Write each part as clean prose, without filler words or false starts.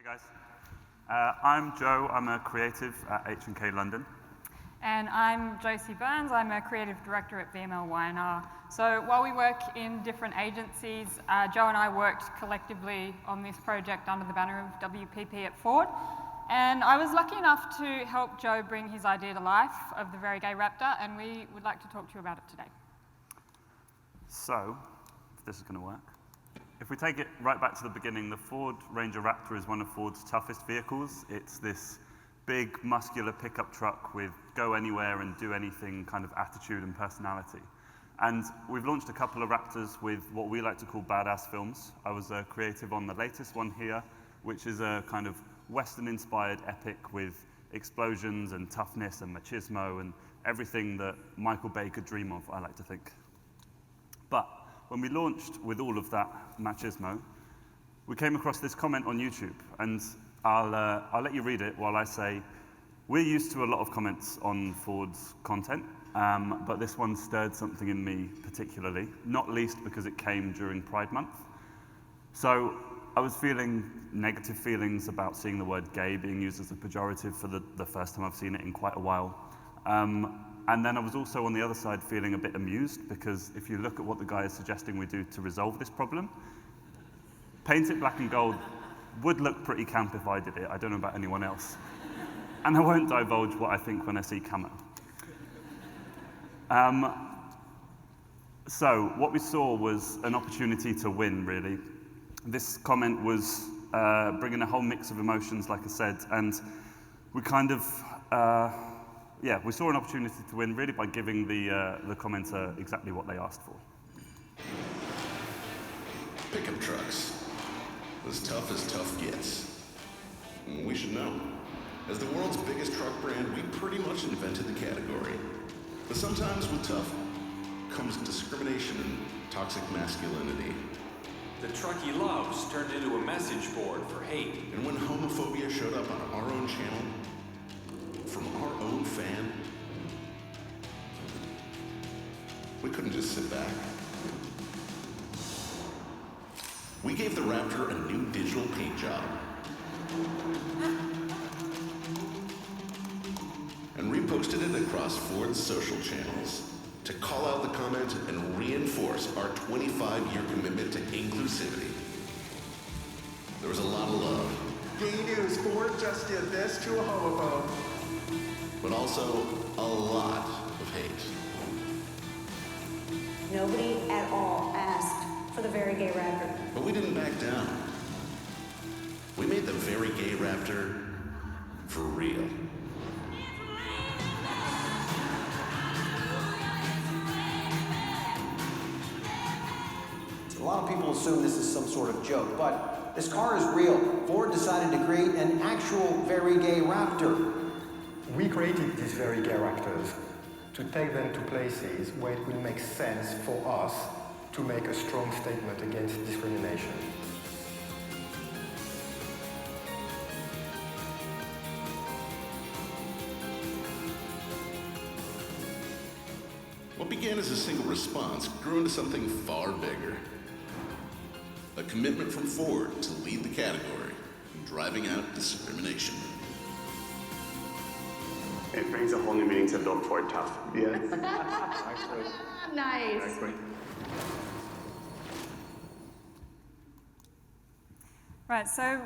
Hey guys, I'm Joe. I'm a creative at H&K London. And I'm Josie Burns. I'm a creative director at VML Y&R. So while we work in different agencies, Joe and I worked collectively on this project under the banner of WPP at Ford. And I was lucky enough to help Joe bring his idea to life of the Very Gay Raptor, and we would like to talk to you about it today. So, if this is going to work. If we take it right back to the beginning, the Ford Ranger Raptor is one of Ford's toughest vehicles. It's this big, muscular pickup truck with go anywhere and do anything kind of attitude and personality. And we've launched a couple of Raptors with what we like to call badass films. I was a creative on the latest one here, which is a kind of Western-inspired epic with explosions and toughness and machismo and everything that Michael Bay could dream of, I like to think. But when we launched with all of that machismo, we came across this comment on YouTube, and I'll let you read it while I say, we're used to a lot of comments on Ford's content, but this one stirred something in me particularly, not least because it came during Pride Month. So I was feeling negative feelings about seeing the word gay being used as a pejorative for the first time I've seen it in quite a while. And then I was also on the other side feeling a bit amused, because if you look at what the guy is suggesting we do to resolve this problem, paint it black and gold would look pretty camp if I did it. I don't know about anyone else. And I won't divulge what I think when I see camo. So what we saw was an opportunity to win, really. This comment was bringing a whole mix of emotions, like I said, and we kind of, we saw an opportunity to win really by giving the commenter exactly what they asked for. Pickup trucks. As tough gets. We should know. As the world's biggest truck brand, we pretty much invented the category. But sometimes with tough comes discrimination and toxic masculinity. The truck he loves turned into a message board for hate. And when homophobia showed up on our own channel, from our own fan, we couldn't just sit back. We gave the Raptor a new digital paint job. And reposted it across Ford's social channels to call out the comment and reinforce our 25-year commitment to inclusivity. There was a lot of love. Gay news, Ford just did this to a homophobe. But also a lot of hate. Nobody at all asked for the Very Gay Raptor. But we didn't back down. We made the Very Gay Raptor for real. A lot of people assume this is some sort of joke, but this car is real. Ford decided to create an actual Very Gay Raptor. We created these Very Gay Raptors to take them to places where it will make sense for us to make a strong statement against discrimination. What began as a single response grew into something far bigger. A commitment from Ford to lead the category in driving out discrimination. It brings a whole new meaning to build Ford tough. Yes. Nice. Exactly. Right, so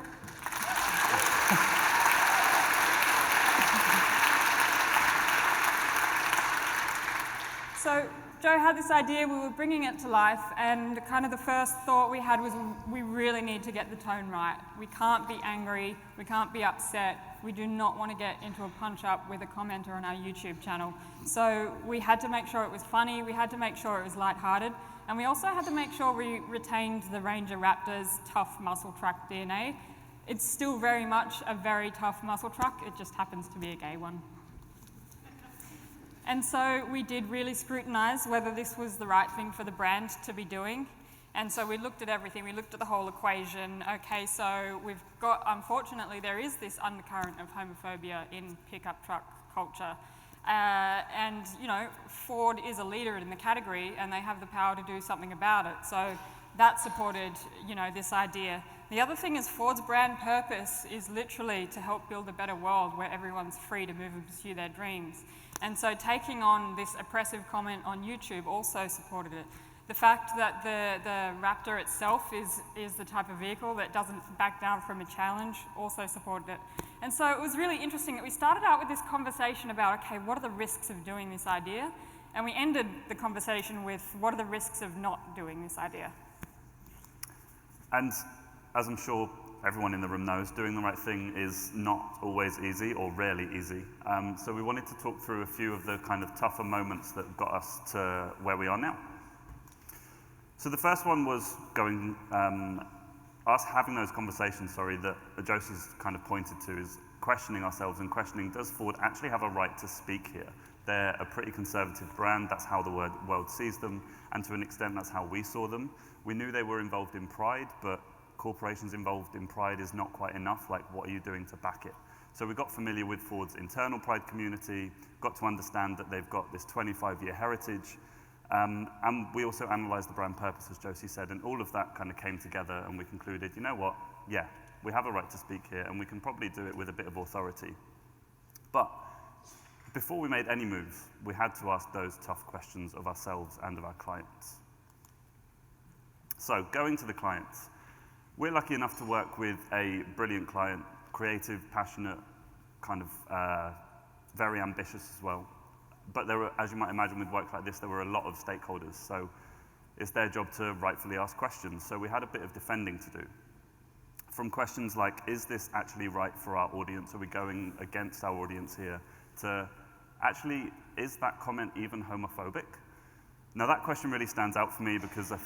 Joe had this idea, we were bringing it to life, and kind of the first thought we had was we really need to get the tone right. We can't be angry, we can't be upset, we do not want to get into a punch-up with a commenter on our YouTube channel. So we had to make sure it was funny, we had to make sure it was lighthearted, and we also had to make sure we retained the Ranger Raptor's tough muscle truck DNA. It's still very much a very tough muscle truck, it just happens to be a gay one. And so we did really scrutinize whether this was the right thing for the brand to be doing. And so we looked at everything, we looked at the whole equation. Okay, so we've got, unfortunately, there is this undercurrent of homophobia in pickup truck culture. And, you know, Ford is a leader in the category and they have the power to do something about it. So that supported, you know, this idea. The other thing is Ford's brand purpose is literally to help build a better world where everyone's free to move and pursue their dreams. And so taking on this oppressive comment on YouTube also supported it. The fact that the Raptor itself is the type of vehicle that doesn't back down from a challenge also supported it. And so it was really interesting that we started out with this conversation about, okay, what are the risks of doing this idea? And we ended the conversation with, what are the risks of not doing this idea? And as I'm sure everyone in the room knows, doing the right thing is not always easy or rarely easy. So we wanted to talk through a few of the kind of tougher moments that got us to where we are now. So the first one was us having those conversations, that Josie's kind of pointed to, is questioning ourselves and questioning, does Ford actually have a right to speak here? They're a pretty conservative brand, that's how the world sees them, and to an extent that's how we saw them. We knew they were involved in Pride, but corporations involved in Pride is not quite enough, like what are you doing to back it? So we got familiar with Ford's internal Pride community, got to understand that they've got this 25-year heritage, and we also analysed the brand purpose, as Josie said, and all of that kind of came together and we concluded, you know what, yeah, we have a right to speak here and we can probably do it with a bit of authority. But before we made any moves, we had to ask those tough questions of ourselves and of our clients. So going to the clients, we're lucky enough to work with a brilliant client, creative, passionate, kind of very ambitious as well. But there were, as you might imagine with work like this, there were a lot of stakeholders. So it's their job to rightfully ask questions. So we had a bit of defending to do. From questions like, is this actually right for our audience? Are we going against our audience here? To actually, is that comment even homophobic? Now that question really stands out for me because I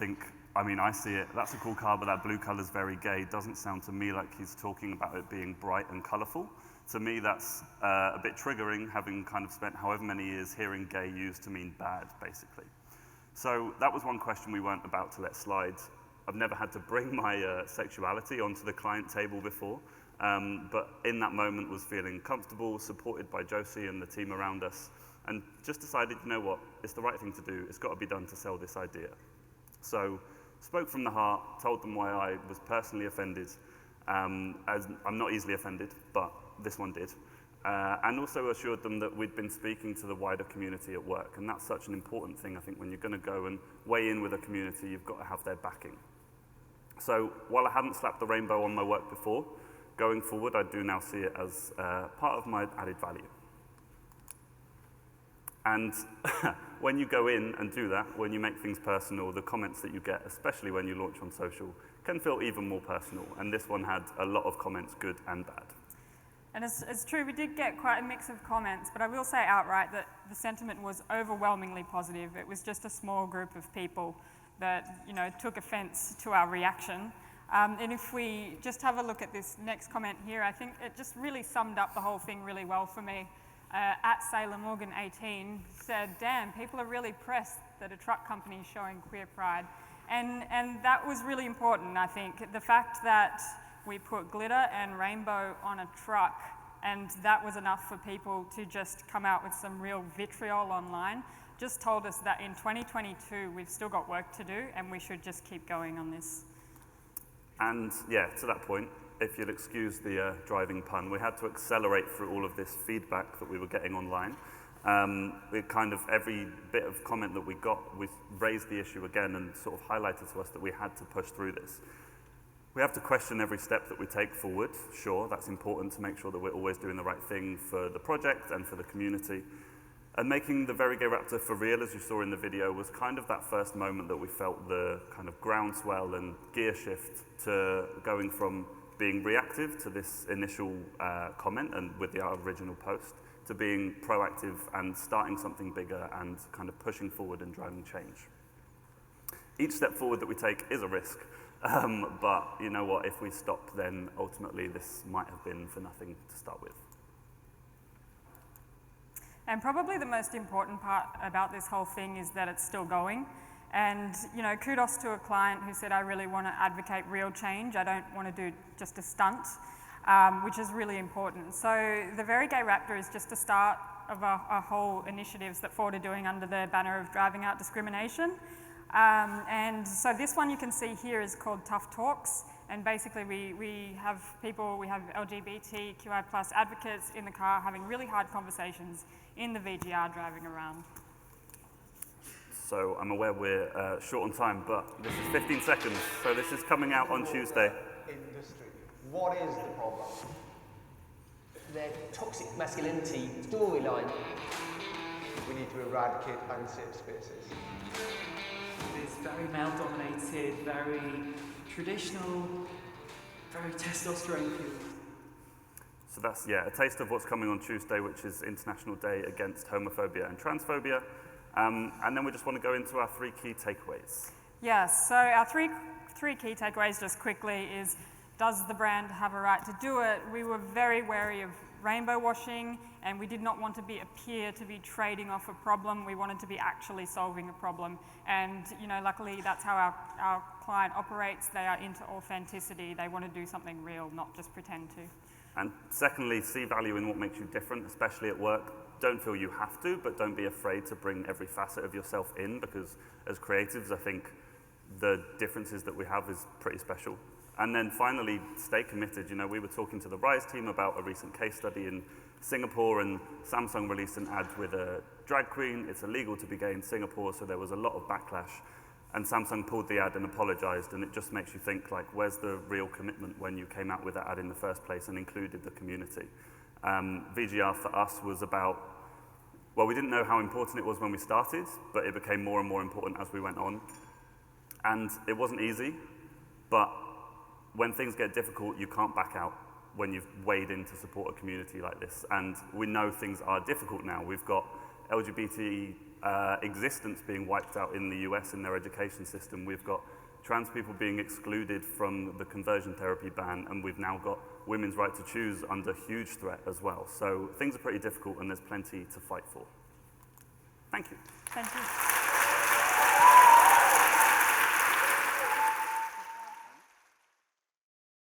see it, that's a cool car, but that blue color's very gay. Doesn't sound to me like he's talking about it being bright and colorful. To me, that's a bit triggering, having kind of spent however many years hearing gay used to mean bad, basically. So that was one question we weren't about to let slide. I've never had to bring my sexuality onto the client table before, but in that moment was feeling comfortable, supported by Josie and the team around us, and just decided, you know what, it's the right thing to do. It's got to be done to sell this idea. So spoke from the heart, told them why I was personally offended. As I'm not easily offended, but this one did. And also assured them that we'd been speaking to the wider community at work. And that's such an important thing, I think, when you're going to go and weigh in with a community, you've got to have their backing. So while I hadn't slapped the rainbow on my work before, going forward, I do now see it as part of my added value. And when you go in and do that, when you make things personal, the comments that you get, especially when you launch on social, can feel even more personal. And this one had a lot of comments, good and bad. And it's true, we did get quite a mix of comments, but I will say outright that the sentiment was overwhelmingly positive. It was just a small group of people that, took offense to our reaction. And if we just have a look at this next comment here, I think it just really summed up the whole thing really well for me. At Sailor Morgan 18 said, damn, people are really pressed that a truck company is showing queer pride. And that was really important, I think. The fact that we put glitter and rainbow on a truck, and that was enough for people to just come out with some real vitriol online, just told us that in 2022, we've still got work to do, and we should just keep going on this. And yeah, to that point, if you'll excuse the driving pun, we had to accelerate through all of this feedback that we were getting online. Every bit of comment that we got, we raised the issue again and sort of highlighted to us that we had to push through this. We have to question every step that we take forward. Sure, that's important to make sure that we're always doing the right thing for the project and for the community. And making the Very Gay Raptor for real, as you saw in the video, was kind of that first moment that we felt the kind of groundswell and gear shift to going from being reactive to this initial comment and with the original post, to being proactive and starting something bigger and kind of pushing forward and driving change. Each step forward that we take is a risk, but you know what, if we stop, then ultimately this might have been for nothing to start with. And probably the most important part about this whole thing is that it's still going. And kudos to a client who said, I really want to advocate real change. I don't want to do just a stunt, which is really important. So the Very Gay Raptor is just a start of a whole initiatives that Ford are doing under the banner of driving out discrimination. And so this one you can see here is called Tough Talks. And basically we have LGBTQIA+ advocates in the car having really hard conversations in the VGR driving around. So I'm aware we're short on time, but this is 15 seconds. So this is coming out on Tuesday. Industry. What is the problem? Their toxic masculinity storyline. We need to eradicate unsafe spaces. It's very male-dominated, very traditional, very testosterone-fueled. So that's, yeah, a taste of what's coming on Tuesday, which is International Day Against Homophobia and Transphobia. And then we just want to go into our 3 key takeaways. Yes, so our three key takeaways just quickly is, does the brand have a right to do it? We were very wary of rainbow washing, and we did not want to appear to be trading off a problem. We wanted to be actually solving a problem. And luckily that's how our client operates. They are into authenticity. They want to do something real, not just pretend to. And secondly, see value in what makes you different, especially at work. Don't feel you have to, but don't be afraid to bring every facet of yourself in, because as creatives, I think the differences that we have is pretty special. And then finally, stay committed. We were talking to the Rise team about a recent case study in Singapore, and Samsung released an ad with a drag queen. It's illegal to be gay in Singapore, so there was a lot of backlash. And Samsung pulled the ad and apologized, and it just makes you think, like, where's the real commitment when you came out with that ad in the first place and included the community? VGR for us was about, well, we didn't know how important it was when we started, but it became more and more important as we went on. And it wasn't easy, but when things get difficult, you can't back out when you've weighed in to support a community like this. And we know things are difficult now. We've got LGBT existence being wiped out in the US in their education system. We've got trans people being excluded from the conversion therapy ban, and we've now got women's right to choose under huge threat as well. So things are pretty difficult, and there's plenty to fight for. Thank you. Thank you.